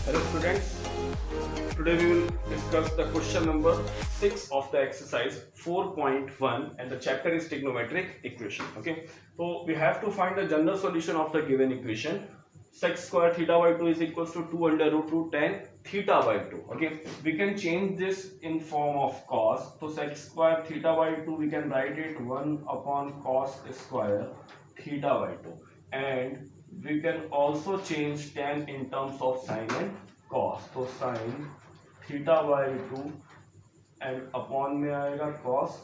Hello students, today we will discuss the question number 6 of the exercise 4.1 and the chapter is trigonometric equation. Okay, so we have to find the general solution of the given equation. Sec square theta by 2 is equals to 2 under root 2 tan theta by 2. Okay, we can change this in form of cos. So sec square theta by 2 we can write it 1 upon cos square theta by 2, and we can also change tan in terms of sine and cos. तो sin theta by 2 and upon में आएगा cos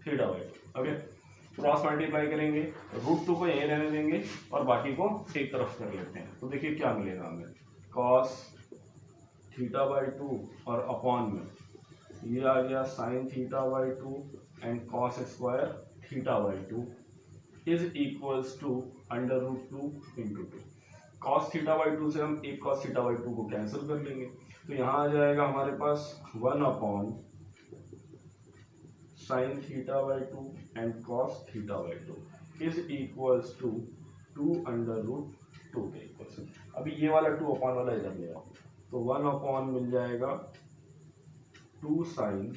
theta by 2. Okay, cross multiply करेंगे, root 2 को यहीं रहने देंगे और बाकी को एक तरफ कर लेते हैं. तो देखिए क्या मिलेगा हमें, cos थीटा बाई 2 और अपॉन में ये आ गया sin theta by 2 and cos square theta by 2 is equals to under root 2 into 2. cos theta by 2 से हम एक cos थीटा बाई 2 को कैंसिल कर लेंगे, तो यहाँ आ जाएगा हमारे पास 1 upon sine theta by 2 and cos theta by 2 is equals to 2 under root 2 के इक्वल्स. अभी ये वाला 2 अपॉन वाला इधर ले आओ, तो 1 अपॉन मिल जाएगा 2 sine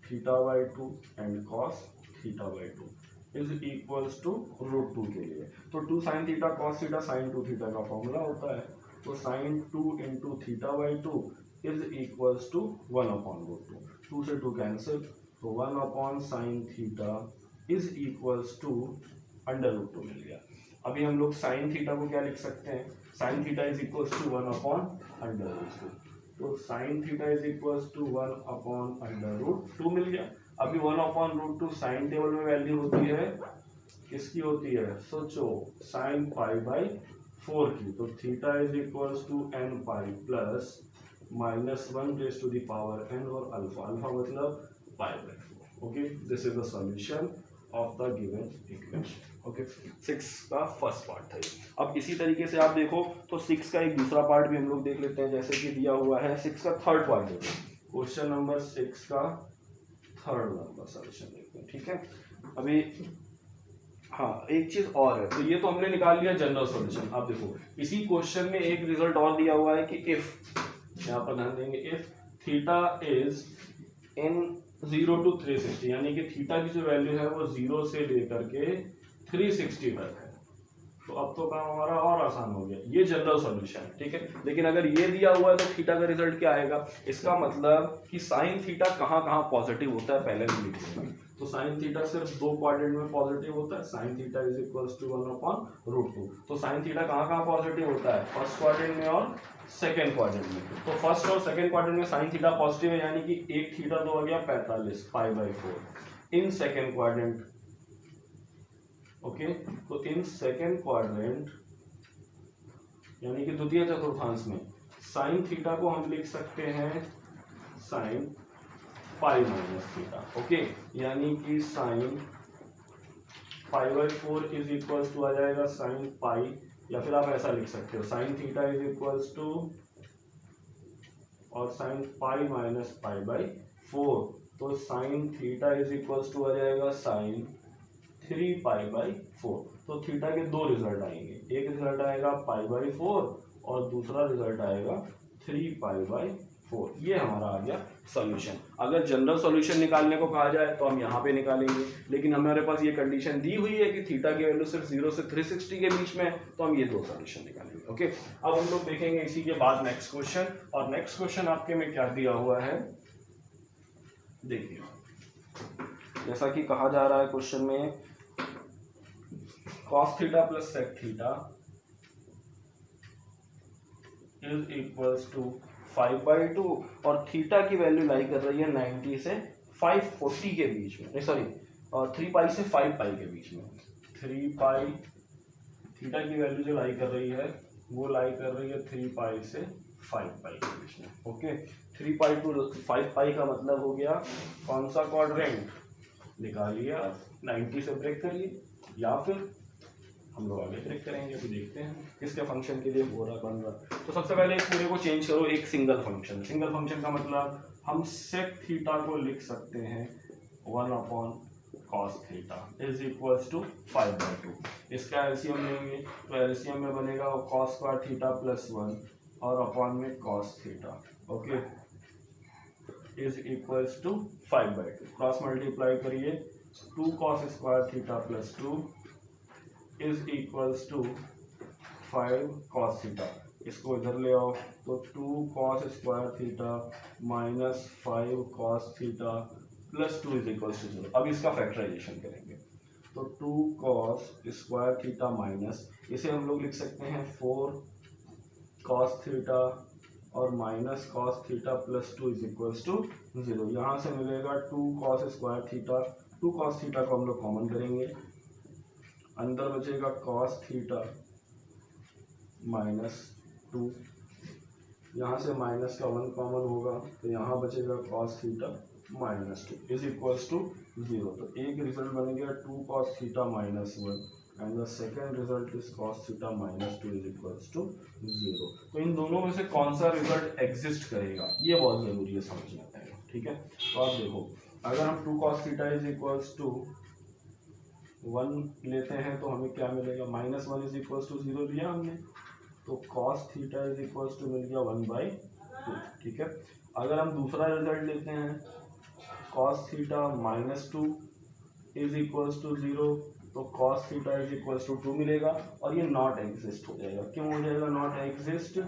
theta by 2 and cos theta by 2 is equals to root 2 के लिए. तो 2 sine theta cos theta sine 2 theta का फॉर्मूला होता है. तो sine 2 into theta by 2 is equals to 1 upon root 2. 2 से 2 कैंसिल, तो 1 upon sine theta is equals to under root 2 मिल गया. अभी हम लोग साइन थीटा को क्या लिख सकते हैं, sine theta is equals to 1 upon under root 2. तो sine theta is equals to 1 upon under root 2 मिल गया. अभी 1 अपॉन रूट 2 साइन टेबल में वैल्यू होती है, किसकी होती है, सोचो, साइन पाई बाई 4 की. तो theta is equals to n pi plus minus 1 raise to the power n और अल्फा. अल्फा मतलब pi by 4. Okay, this is the solution of the given equation. Okay, 6 का फर्स्ट पार्ट था. अब इसी तरीके से आप देखो तो 6 का एक दूसरा पार्ट भी हम लोग देख लेते हैं, जैसे कि दिया हुआ है 6 का थर्ड पार्ट देखो. क्वेश्चन नंबर 6 का थर्ड नंबर सॉल्यूशन देखते हैं. ठीक है, अभी हाँ एक चीज और है, तो ये तो हमने निकाल लिया जनरल सॉल्यूशन. आप देखो इसी क्वेश्चन में एक रिजल्ट और दिया हुआ है कि इफ, यहाँ पर ध्यान देंगे, if theta is in 0 to 360, यानी कि थीटा की जो वैल्यू है वो 0 से लेकर के 360 तक है. तो अब तो काम हमारा और आसान हो गया, ये जनरल सॉल्यूशन है. ठीक है, लेकिन अगर ये दिया हुआ है तो थीटा का रिजल्ट क्या आएगा, इसका मतलब कि साइन थीटा कहाँ कहाँ पॉजिटिव होता है पहले भी लिख लेंगे. तो साइन थीटा सिर्फ 2 क्वाड्रेंट में पॉजिटिव होता है. Sine theta is equals to 1 upon root 2. तो साइन थीटा कहाँ कहाँ पॉजिटिव होता है, फर्स्ट क्वाड्रेंट में और सेकेंड क्वाड्रेंट में. तो फर्स्ट और सेकेंड क्वाड्रेंट में साइन थीटा पॉजिटिव है, यानी कि एक थीटा तो आ गया 45 पाई by 4 in second quadrant. Okay, तो इन सेकेंड क्वाड्रेंट यानी कि द्वितीय चतुर्थांश में साइन थीटा को हम लिख सकते हैं sine pi minus theta. Okay, यानी कि sine pi by 4 is equals to आ जाएगा साइन पाई, या फिर आप ऐसा लिख सकते हो sine theta is equals to और sine pi minus pi by 4. तो sine theta is equals to आ जाएगा साइन 3 पाई बाई 4. तो थीटा के दो रिजल्ट आएंगे, एक रिजल्ट आएगा पाई बाई 4 और दूसरा रिजल्ट आएगा 3 पाई बाई 4. ये हमारा आ गया सॉल्यूशन. अगर जनरल सॉल्यूशन निकालने को कहा जाए तो हम यहाँ पे निकालेंगे, लेकिन हमारे पास ये कंडीशन दी हुई है कि थीटा की वैल्यू सिर्फ 0 से 360 के बीच में है, तो हम ये दो सॉल्यूशन निकालेंगे. ओके, अब हम लोग देखेंगे इसी के बाद नेक्स्ट क्वेश्चन. और नेक्स्ट क्वेश्चन आपके में क्या दिया हुआ है, देखिए जैसा कि कहा जा रहा है क्वेश्चन में, cos theta plus sec theta is equals to 5 by 2 और थीटा की वैल्यू लाई कर रही है 90 से 540 के बीच में, नहीं सॉरी 3 पाई से 5 पाई के बीच में. 3 पाई थीटा की वैल्यू जो लाई कर रही है वो लाई कर रही है 3 पाई से 5 पाई के बीच में. ओके, 3 पाई टू 5 पाई का मतलब हो गया कौन सा क्वाड्रेंट, निकालिए आप 90 से ब्रेक करिए, या फिर हम लोग आगे ब्रेक करेंगे. तो देखते हैं किसके फंक्शन के लिए हो रहा बन रहा. तो सबसे पहले इस पूरे को चेंज करो एक सिंगल फंक्शन. सिंगल फंक्शन का मतलब हम सेक थीटा को लिख सकते हैं 1 upon cos theta is equals to 5 by 2. इसका एलसीएम लेंगे तो एलसीएम में बनेगा कॉस स्क्वायर थीटा प्लस 1 और अपॉन में cos theta, okay, is equals to 5/2। Cross multiply करिए, 2 cos square theta plus 2 is equals to 5 cos theta. इसको इधर ले आओ तो 2 cos square theta minus 5 cos theta plus 2 is equals to 0। अब इसका फैक्टराइजेशन करेंगे तो 2 cos स्क्वायर थीटा माइनस, इसे हम लोग लिख सकते हैं 4 cos थीटा और minus cos theta plus 2 is equals to 0। यहाँ से मिलेगा 2 cos square theta, 2 cos theta को हम लोग कॉमन करेंगे, अंदर बचेगा cos थीटा माइनस 2, यहाँ से माइनस का 1 कॉमन होगा तो यहाँ बचेगा cos theta minus 2 is equals to 0। तो एक रिजल्ट बन गया 2 cos theta minus 1 and the second result is cos theta minus 2 is equals to 0। तो इन दोनों में से कौन सा रिजल्ट एग्जिस्ट करेगा ये बहुत ज़रूरी है समझना पड़ेगा, ठीक है। तो आप देखो, अगर हम 2 cos theta is equals to 1 लेते हैं तो हमें क्या मिलेगा, माइनस 1 इज इक्वल्स टू 0 लिया हमने, तो cos theta is equals to मिल गया 1/2, ठीक है। अगर हम दूसरा रिजल्ट लेते हैं cos theta minus 2 is equals to 0, तो cos theta is equals to 2 मिलेगा और ये नॉट एग्जिस्ट हो जाएगा। क्यों हो जाएगा नॉट एग्जिस्ट,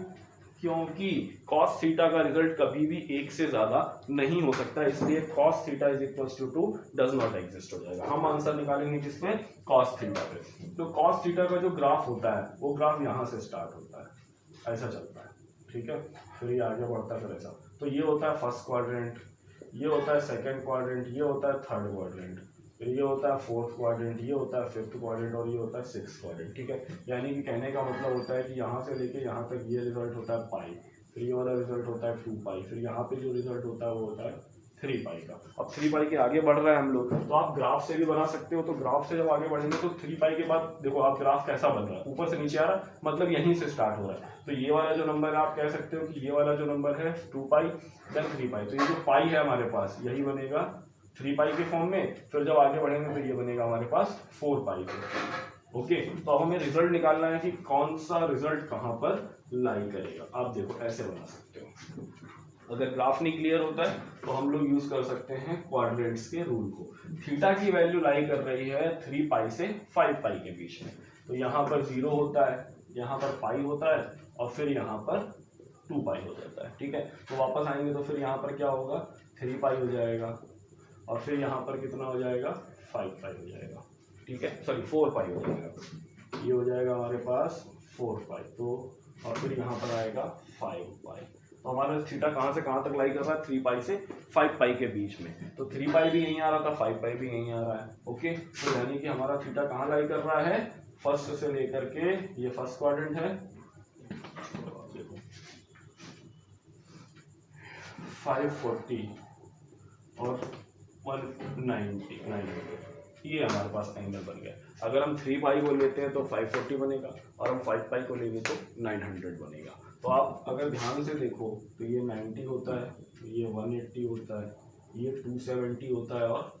क्योंकि cos थीटा का रिजल्ट कभी भी 1 से ज़्यादा नहीं हो सकता, इसलिए cos theta is equals to 2 does not exist हो जाएगा। हम आंसर निकालेंगे किसमें, cos थीटा पे। तो cos थीटा का जो ग्राफ होता है वो ग्राफ यहाँ से स्टार्ट होता है, ऐसा चलता है, ठीक है, फिर ये आगे बढ़ता है फिर ऐसा। तो ये होता है फर्स्ट क्वाड्रेंट, ये होता है सेकेंड क्वाड्रेंट, ये होता है थर्ड क्वाड्रेंट, फिर ये होता है फोर्थ क्वाड्रेंट, ये होता है फिफ्थ क्वाड्रेंट और ये होता है सिक्स्थ क्वाड्रेंट, ठीक है। यानी कि कहने का मतलब होता है कि यहाँ से लेके यहाँ तक ये रिजल्ट होता है पाई, फिर ये वाला रिजल्ट होता है 2 पाई, फिर यहाँ पे जो रिजल्ट होता है वो होता है 3 पाई का। अब 3 पाई के आगे बढ़ रहे हैं हम लोग, तो आप ग्राफ से भी बना सकते हो। तो ग्राफ से जब आगे बढ़ेंगे तो 3 पाई के बाद देखो आप ग्राफ कैसा बन रहा है, ऊपर से नीचे आ रहा है, मतलब यहीं से स्टार्ट हो रहा है। तो ये वाला जो नंबर है आप कह सकते हो कि ये वाला जो नंबर है 2 पाई देन 3 पाई, तो ये जो पाई है हमारे पास यही बनेगा 3 पाई के फॉर्म में, फिर जब आगे बढ़ेंगे तो ये बनेगा हमारे पास 4 पाई के। ओके, तो अब हमें रिजल्ट निकालना है कि कौन सा रिजल्ट कहाँ पर लाई करेगा। आप देखो ऐसे बना सकते हो। अगर ग्राफ नहीं क्लियर होता है तो हम लोग यूज कर सकते हैं क्वाड्रेंट्स के रूल को। थीटा की वैल्यू लाई कर रही है 3 पाई से 5 पाई के बीच में, तो यहाँ पर 0 होता है, यहाँ पर पाई होता है और फिर यहाँ पर 2 पाई हो जाता है, ठीक है। तो वापस आएंगे तो फिर यहाँ पर क्या होगा, 3 पाई हो जाएगा और फिर यहाँ पर कितना हो जाएगा, 5 पाई हो जाएगा, ठीक है, सॉरी 4 पाई हो जाएगा, ये हो जाएगा हमारे पास 4 पाई, तो और फिर यहाँ पर आएगा 5 पाई। तो हमारा थीटा कहाँ से कहाँ तक लाई कर रहा है, 3 पाई से 5 पाई के बीच में। तो 3 पाई भी यहीं आ रहा था, 5 पाई भी यहीं आ रहा है, ओके। तो यानी कि हमारा थीटा कहाँ लाई कर रहा है, फर्स्ट से लेकर के, ये फर्स्ट क्वाड्रेंट है, देखो 540 और 190, ये हमारे पास एंगल बन गया। अगर हम 3 पाई को लेते हैं तो 540 बनेगा और हम 5 पाई को लेंगे तो 900 बनेगा। तो आप अगर ध्यान से देखो तो ये 90 होता है, ये 180 होता है, ये 270 होता है और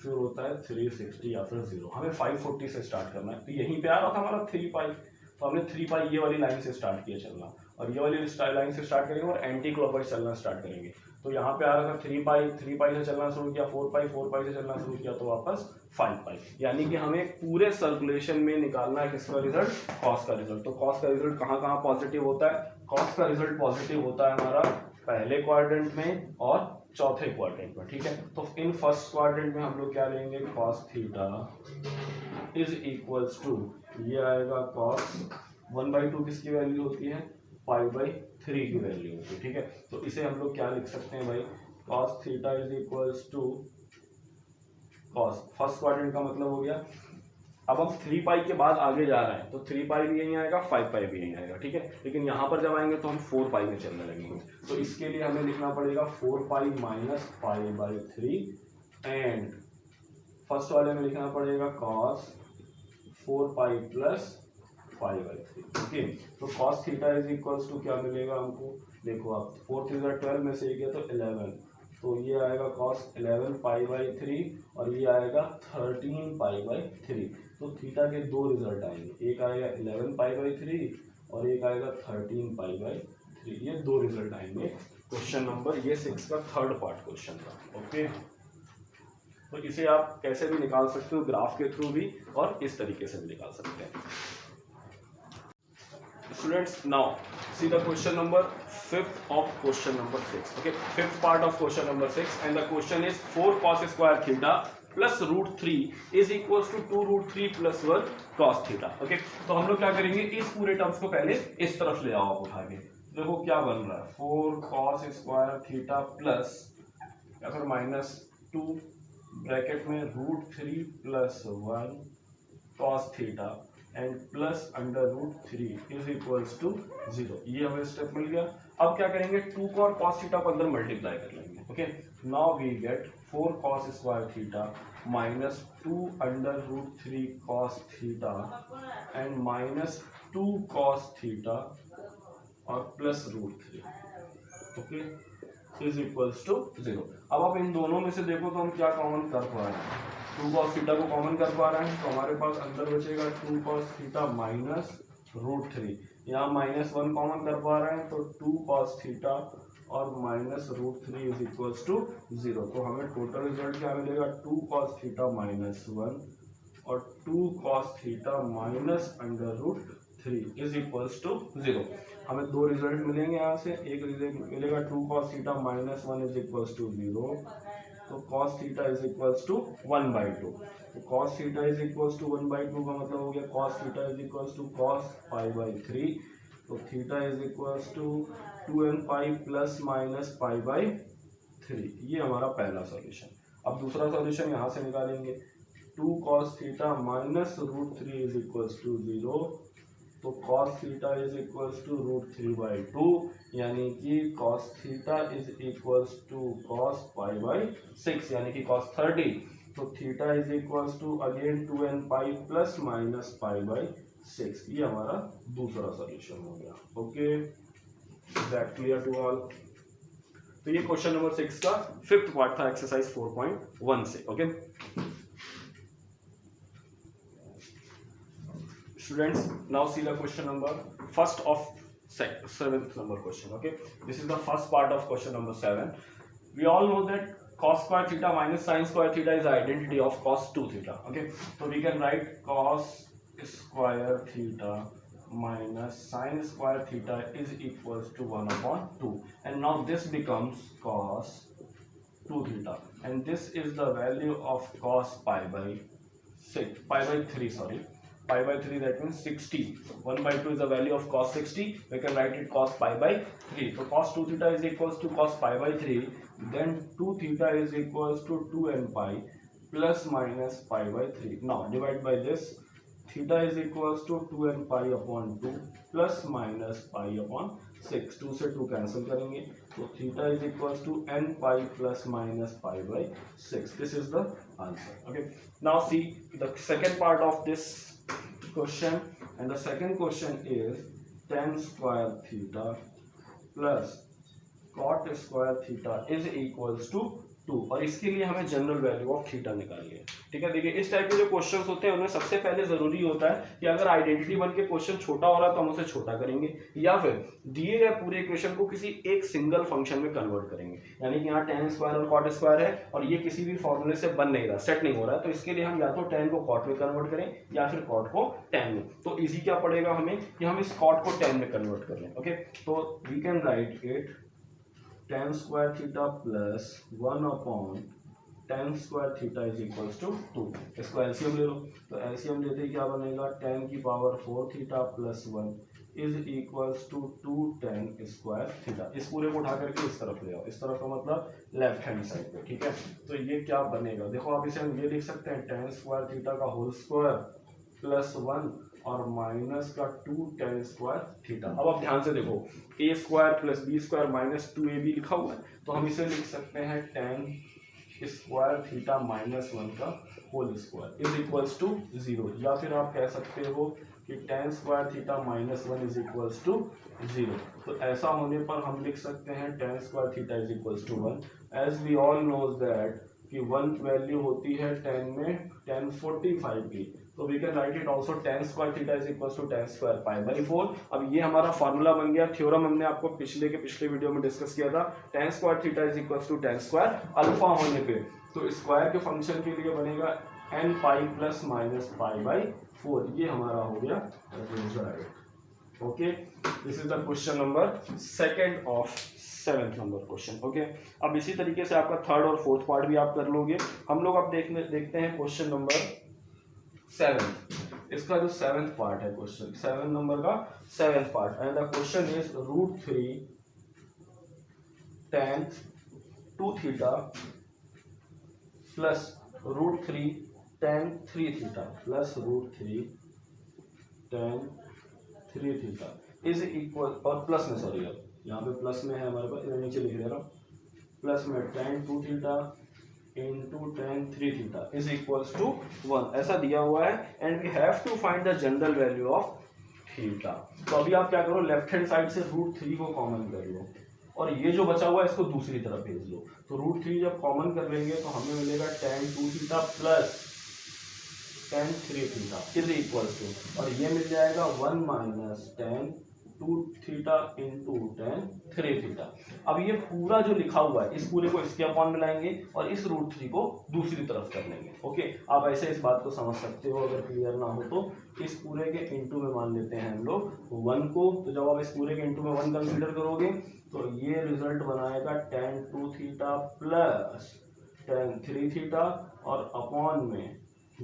फिर होता है 360 या फिर 0। हमें 540 से स्टार्ट करना है, तो यहीं पे आ रहा था हमारा 3 पाई, तो हमने 3 पाई ये वाली लाइन से स्टार्ट किया चलना, और ये वाली लाइन से स्टार्ट करेंगे और एंटी क्लॉकवाइज चलना स्टार्ट करेंगे। तो यहाँ पे आ रहा था 3 पाई, 3 पाई से चलना शुरू किया, 4 पाई, 4 पाई से चलना शुरू किया, तो वापस 5 पाई। यानी कि हमें पूरे सर्कुलेशन में निकालना है किसका रिजल्ट, कॉस का रिजल्ट। तो कॉस का रिजल्ट कहाँ कहाँ पॉजिटिव होता है, कॉस का रिजल्ट पॉजिटिव होता है हमारा पहले क्वाड्रेंट में और चौथे क्वाड्रेंट में, ठीक है। तो इन फर्स्ट क्वाड्रेंट में हम लोग क्या लेंगे, cos theta is equals to, ये आएगा कॉस 1/2 किसकी वैल्यू होती है, पाई/3 की वैल्यू होती है, ठीक है। तो इसे हम लोग क्या लिख सकते हैं भाई, cos theta is equals to cos, first quadrant का मतलब हो गया। अब हम 3 पाई के बाद आगे जा रहे हैं तो 3 पाई भी यहीं आएगा, 5 पाई भी यहीं आएगा, ठीक है। लेकिन यहाँ पर जब आएंगे तो हम 4 पाई में चलने लगेंगे, तो इसके लिए हमें लिखना पड़ेगा 4 पाई माइनस पाई/3 एंड फर्स्ट वाले में लिखना पड़ेगा कॉस 4 पाई प्लस पाई/3, ओके। तो cos theta is equals to क्या मिलेगा हमको, देखो आप 4 3 12 में से एक गया तो 11, तो ये आएगा कॉस 11 पाई/3 और ये आएगा 13 पाई/3। तो थीटा के दो रिजल्ट आएंगे, एक आएगा 11 पाई/3 और एक आएगा 13π/3। ये दो रिजल्ट आएंगे क्वेश्चन नंबर ये 6 का थर्ड पार्ट क्वेश्चन का। ओके, तो इसे आप कैसे भी निकाल सकते हो, ग्राफ के थ्रू भी और इस तरीके से भी निकाल सकते हैं। Students, now see the question number 5th of question number 6. Okay, 5th part of question number 6, and the question is 4 cos square theta plus root 3 is equals to 2 root 3 plus 1 cos theta. Okay, तो हम लोग क्या करेंगे, इस पूरे terms को पहले इस तरफ ले आओ आप उठा के। देखो क्या बन रहा है, 4 cos स्क्वायर थीटा प्लस या फिर -2 ब्रैकेट में root 3 plus 1 cos theta and plus under root 3 is equals to 0। ये हमें स्टेप मिल गया। अब क्या करेंगे, 2 को और cos थीटा को अंदर मल्टीप्लाई कर लेंगे। Okay, now we get 4 cos square theta minus 2 under root 3 cos theta and -2 cos theta और plus root 3 okay is equals to 0। अब आप इन दोनों में से देखो तो हम क्या कॉमन कर पा रहे हैं, 2 cos थीटा को कॉमन कर पा रहे हैं, तो हमारे पास अंदर बचेगा 2 cos थीटा माइनस रूट 3। यहाँ -1 कॉमन कर पा रहे हैं तो 2 cos थीटा और minus root 3 is equals to 0। तो हमें टोटल रिजल्ट क्या मिलेगा, 2 cos थीटा -1 और 2 cos theta minus under root 3 is equals to 0। हमें दो रिजल्ट मिलेंगे यहाँ से, एक रिजल्ट मिलेगा 2 cos theta -1 is equals to 0, तो cos theta is equals to 1/2। तो cos theta is equals to 1/2 का मतलब हो गया cos theta is equals to cos π/3। तो theta is equals to 2n pi plus minus π/3। ये हमारा पहला सॉल्यूशन। अब दूसरा सॉल्यूशन यहाँ से निकालेंगे, 2 cos theta minus root 3 is equals to 0, तो cos theta is equals to root 3/2, यानी कि cos theta is equals to cos π/6 यानी कि cos 30। तो theta is equals to again 2n pi plus minus π/6। ये हमारा दूसरा सॉल्यूशन हो गया। Okay, that clear to all. तो ये क्वेश्चन नंबर 6 का 5th पार्ट था एक्सरसाइज 4.1 से। Okay students, now see the question number first of 7th number question. Okay, this is the first part of question number 7. We all know that cos square theta minus sin square theta is the identity of cos 2 theta. Okay, so we can write cos square theta minus sin square theta is equals to 1/2, and now this becomes cos 2 theta, and this is the value of cos π/3, sorry, π/3, that means 60. 1/2 is the value of cos 60. We can write it cos π/3. So cos 2 theta is equals to cos π/3. Then 2 theta is equals to 2n pi plus minus π/3. Now divide by this. Theta is equals to 2n pi upon 2 plus minus pi upon 6. 2 से 2 cancel करेंगे, तो theta is equals to n pi plus minus π/6. This is the answer. Okay. Now see the second part of this question, and the second question is tan square theta plus cot square theta is equals to 2, और इसके लिए हमें general value of theta निकालनी है। ठीक है, देखिए इस टाइप के जो क्वेश्चंस होते हैं उनमें सबसे पहले जरूरी होता है कि अगर आइडेंटिटी बन के क्वेश्चन छोटा हो रहा है तो हम उसे छोटा करेंगे, या फिर दिए गए पूरे इक्वेशन को किसी एक सिंगल फंक्शन में कन्वर्ट करेंगे। यानी कि यहाँ tan स्क्वायर और cot स्क्वायर है और ये किसी भी फॉर्मूले से बन नहीं रहा, सेट नहीं हो रहा है, तो इसके लिए हम या तो tan को cot में कन्वर्ट करें या फिर cot को tan में। तो इजी क्या पड़ेगा हमें कि हम इस cot को tan में कन्वर्ट कर लें। ओके, तो we can write it tan square theta plus 1 tan square theta is equals to 2। इसको एलसीएम ले लो, तो एलसीएम लेते ही क्या बनेगा, tan की power 4 theta plus 1 is equals to 2 tan square theta. इस पूरे को उठा करके इस तरफ ले आओ, इस तरफ का मतलब लेफ्ट हैंड साइड पे। ठीक है, तो ये क्या बनेगा, देखो आप इसे हम ये लिख सकते हैं tan स्क्वायर थीटा का होल स्क्वायर प्लस 1 और माइनस का 2 tan स्क्वायर थीटा। अब आप ध्यान से देखो, a square plus b square minus 2ab लिखा हुआ है, तो हम इसे लिख सकते हैं tan स्क्वायर थीटा माइनस 1 का whole square is equals to 0, या फिर आप कह सकते हो कि tan square theta minus 1 is equals to 0। तो ऐसा होने पर हम लिख सकते हैं tan square theta is equals to 1, as we all knows that कि 1 वैल्यू होती है tan में tan 45 की, तो we can write it also tan square theta is equal to tan square pi by 4। अब ये हमारा फॉर्मूला बन गया, थ्योरम हमने आपको पिछले वीडियो में डिस्कस किया था, tan square theta is equal to tan square alpha होने पे तो स्क्वायर के फंक्शन के लिए बनेगा n pi plus minus pi by 4। ये हमारा हो गया result. Okay, this is the question number second of 7th number question. Okay, अब इसी तरीके से आपका थर्ड और फोर्थ पार्ट भी आप कर लोगे। हम लोग अब देखते हैं क्वेश्चन नंबर 7। इसका जो 7th पार्ट है, क्वेश्चन 7 नंबर का 7th part, and the question is √3 tan 2 theta plus √3 tan 3 theta plus √3 tan 3 theta is equal, और प्लस में, सॉरी अब यहाँ पे प्लस में है हमारे पास, नीचे लिख दे रहा हूँ, प्लस में tan 2 theta into tan 3 theta is equals to 1 ऐसा दिया हुआ है, and we have to find the general value of theta. तो अभी आप क्या करो, लेफ्ट हैंड साइड से √3 को कॉमन कर लो और ये जो बचा हुआ है इसको दूसरी तरफ भेज लो। तो √3 जब कॉमन कर लेंगे तो हमें मिलेगा tan 2 theta plus tan 3 theta is equals to, और ये मिल जाएगा 1 minus tan 2 theta into tan 3 theta. अब ये पूरा जो लिखा हुआ है इस पूरे को इसके अपॉन में लाएंगे और इस √3 को दूसरी तरफ कर लेंगे। ओके, आप ऐसे इस बात को समझ सकते हो, अगर क्लियर ना हो तो इस पूरे के इंटू में मान लेते हैं हम लोग 1 को। तो जब आप इस पूरे के इंटू में 1 कंसीडर करोगे तो ये रिजल्ट बनाएगा tan 2 theta plus tan 3 theta और अपॉन में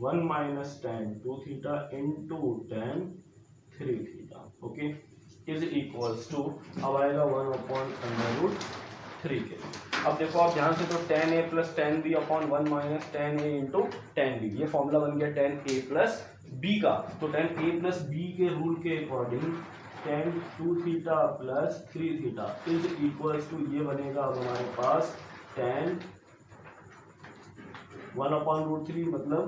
1 minus tan 2 theta into tan 3 theta. Okay, is equals to, अब आएगा 1/√3 के। अब देखो आप ध्यान से, तो tan a plus tan b upon 1 minus tan a into tan b, ये फॉर्मूला बन गया tan a प्लस b का। तो tan a प्लस b के रूल के according tan 2 theta plus 3 theta is equals to, ये बनेगा अब हमारे पास tan 1/√3 मतलब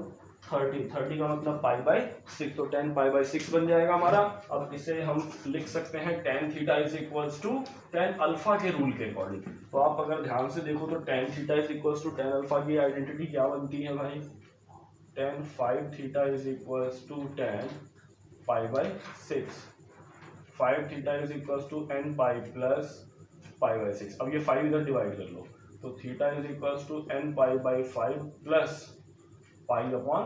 30 का मतलब पाई बाई 6, तो tan पाई बाई 6 बन जाएगा हमारा। अब इसे हम लिख सकते हैं tan theta is equals to tan alpha के रूल के अकॉर्डिंग। तो आप अगर ध्यान से देखो तो tan theta is equals to tan alpha की आइडेंटिटी क्या बनती है भाई, tan 5 theta is equals to tan pi by 6, 5 theta is equals to n pi plus pi by 6। अब ये 5 इधर डिवाइड कर लो, तो theta is equals to n pi by 5 plus pi upon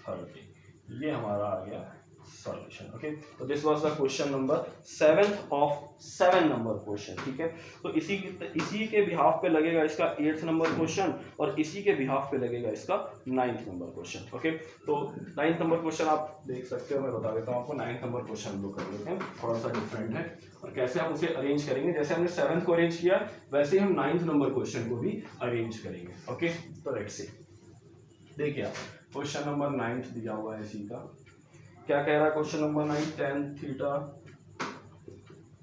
30, ये हमारा आ गया सॉल्यूशन। ओके, तो this was the question number 7th of 7 number question. ठीक है, तो इसी के बिहाफ पे लगेगा इसका 8th नंबर क्वेश्चन और इसी के बिहाफ पे लगेगा इसका 9th नंबर क्वेश्चन। ओके, तो 9th नंबर क्वेश्चन आप देख सकते हो, मैं बता देता हूँ आपको। 9th नंबर क्वेश्चन हम लोग कर लेते हैं, थोड़ा सा डिफरेंट है, और कैसे हम उसे अरेंज करेंगे, जैसे हमने 7th को अरेंज किया वैसे ही हम 9th नंबर क्वेश्चन को भी अरेंज करेंगे। ओके, तो लेट्स सी, देखिए आप क्वेश्चन नंबर 9 दिया हुआ है इसी का। क्या कह रहा है question number 9, tan theta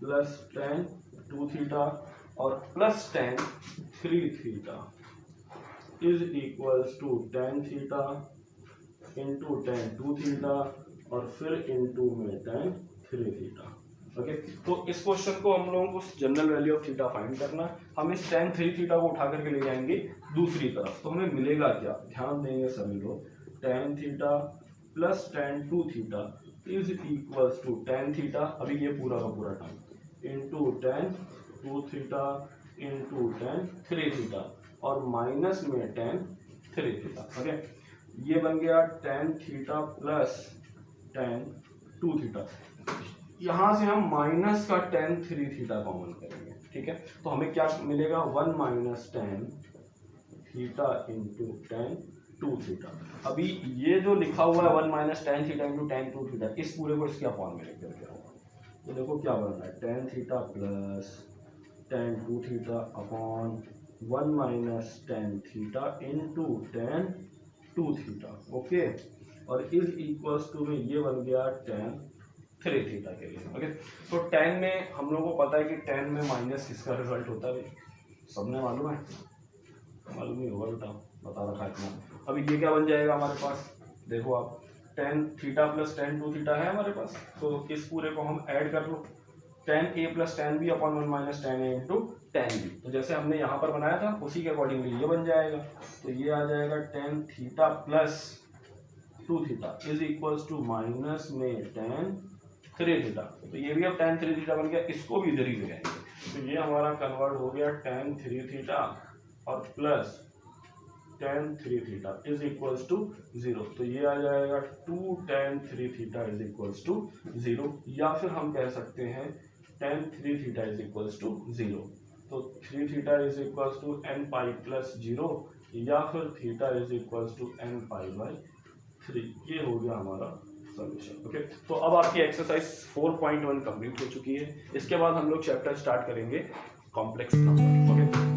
plus tan 2 theta और plus tan 3 theta is equals to tan theta into tan 2 theta और फिर इंटू में tan 3 थीटा। ओके, तो इस क्वेश्चन को हम लोगों को general value of theta find करना है। हम इस tan 3 थीटा को उठा करके ले जाएंगे दूसरी तरफ, तो हमें मिलेगा क्या, ध्यान देंगे सभी लोग, tan theta plus tan 2 theta is equals to tan theta, अभी ये पूरा का पूरा term, into tan 2 theta into tan 3 theta और माइनस में tan 3 थीटा। ओके, ये बन गया tan theta plus tan 2 theta. यहाँ से हम माइनस का tan 3 थीटा कॉमन करेंगे। ठीक है, तो हमें क्या मिलेगा, 1 minus tan theta into tan 2 theta. अभी ये जो लिखा हुआ है 1 minus tan theta into tan 2 theta, इस पूरे को इसके अपॉन में लेकर के आओ, तो देखो क्या बन रहा है, tan theta plus tan 2 theta upon 1 minus tan theta into tan 2 theta. Okay, और इज इक्वल्स टू में ये बन गया tan 3 थीटा के लिए। ओके, तो tan में हम लोगों को पता है कि tan में माइनस किसका रिजल्ट होता है, सबने मालूम है, मालूम नहीं होगा बेटा, बता रखा है इतना। अभी ये क्या बन जाएगा हमारे पास, देखो आप, tan theta plus tan 2 theta है हमारे पास, तो इस पूरे को हम ऐड कर लो, tan a plus tan b upon 1 minus tan a into tan b। तो जैसे हमने यहाँ पर बनाया था उसी के अकॉर्डिंगली ये बन जाएगा, तो ये आ जाएगा tan theta plus 2 theta is equals to minus में tan 3 थीटा। तो ये भी अब tan 3 थीटा बन गया, इसको भी इधर ही ले आएंगे। तो ये हमारा कन्वर्ट हो गया tan 3 थीटा और plus tan 3 theta is equals to 0। तो ये आ जाएगा 2 tan 3 theta is equals to 0, या फिर हम कह सकते हैं tan 3 theta is equals to 0। तो 3 theta is equals to n pi plus 0, या फिर theta is equals to n pi by 3। ये हो गया हमारा सॉल्यूशन। ओके, तो अब आपकी एक्सरसाइज 4.1 कंप्लीट हो चुकी है। इसके बाद हम लोग चैप्टर स्टार्ट करेंगे कॉम्प्लेक्स नंबर। ओके।